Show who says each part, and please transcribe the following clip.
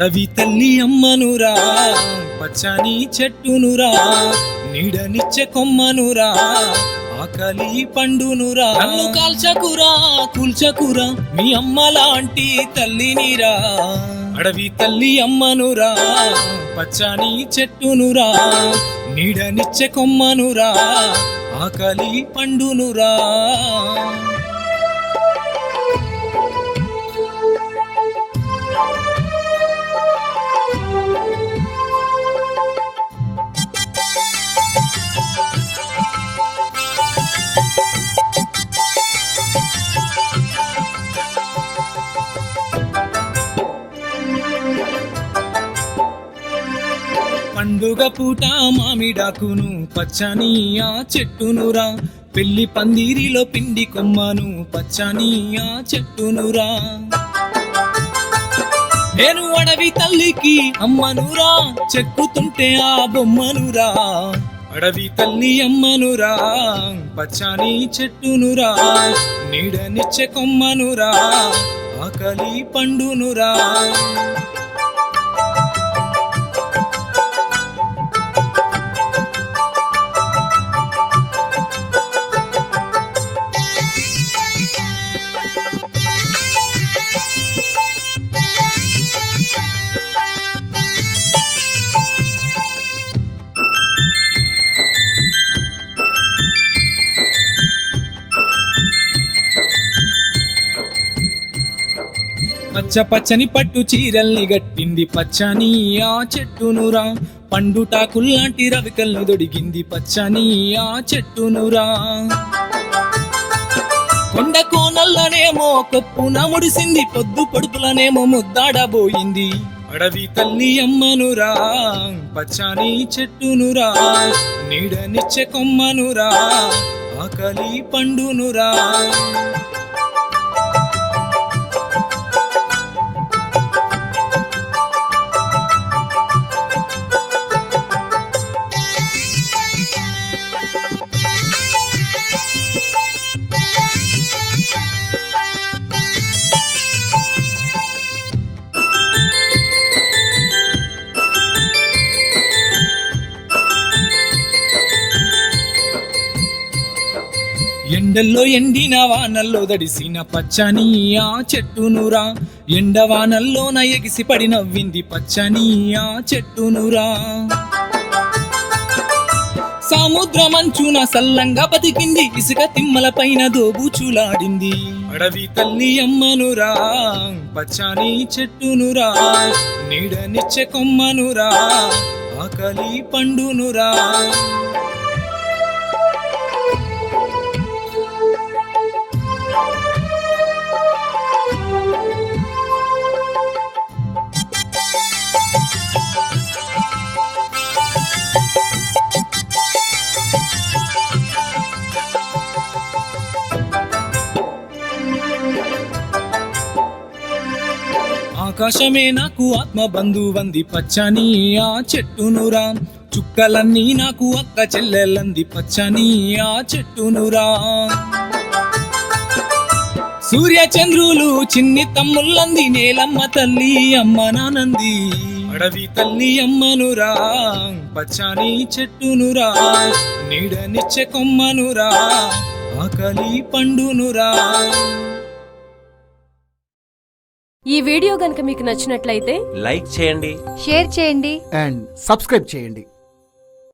Speaker 1: అడవి తల్లి అమ్మనురా పచ్చని చెట్టునురా నీడనిచ్చే కొమ్మనురా ఆకలి పండునురా నన్ను కాల్చకురా కూల్చకురా మీ అమ్మ లాంటి తల్లినిరా అడవి తల్లి అమ్మనురా పచ్చని చెట్టునురా నీడనిచ్చే కొమ్మనురా ఆకలి పండునురా పండుగ పూట మామిడాకును పచ్చని ఆ చెట్టునురా పెళ్లి పందిరిలో పిండి కొమ్మను పచ్చని ఆ చెట్టునురా నేను అడవి తల్లికి అమ్మనురా చెక్కుతుంటే ఆ బొమ్మనురా అడవి తల్లి అమ్మనురా పచ్చని చెట్టునురా నీడనిచ్చే కొమ్మనురా ఆకలి పండునురా పచ్చ పచ్చని పట్టు చీరల్ని గట్టింది పచ్చని ఆ చెట్టునురా పండుటాకుల్లాంటి రవికల్ని దొడిగింది పచ్చని ఆ చెట్టునురా కొండ కోనల్లనేమో కొప్పున ముడిసింది పొద్దు పొడుపులనేమో ముద్దాడబోయింది అడవి తల్లి అమ్మనురా పచ్చని చెట్టునురా నీడనిచ్చే కొమ్మనురా ఆకలి పండునురా ఎండల్లో ఎండిన వానల్లో దడిసిన పచ్చని ఆ చెట్టునురా ఎండవానల్లోన ఎగిసి పడి నవ్వింది పచ్చని ఆ చెట్టునురా సముద్రమంచున సల్లంగా బతికింది ఇసుక తిమ్మల పైన దోబూచులాడింది అడవి తల్లి అమ్మనురా పచ్చని చెట్టునురా నీడనిచ్చే కొమ్మనురా ఆకలి పండునురా ఆకాశమే నాకు ఆత్మ బంధువంది పచ్చని ఆ చెట్టునురా చుక్కలన్నీ నాకు అక్క చెల్లెలంది పచ్చని ఆ చెట్టునురా సూర్య చంద్రులు చిన్ని తమ్ముళ్ళంది నేలమ్మ తల్లి అమ్మ నానంది అడవి తల్లి అమ్మనురా పచ్చని చెట్టునురా నీడనిచ్చే కొమ్మనురా ఆకలి పండునురా.
Speaker 2: ఈ వీడియో గనుక మీకు నచ్చినట్లయితే
Speaker 3: లైక్ చేయండి,
Speaker 4: షేర్ చేయండి
Speaker 5: అండ్ సబ్స్క్రైబ్ చేయండి.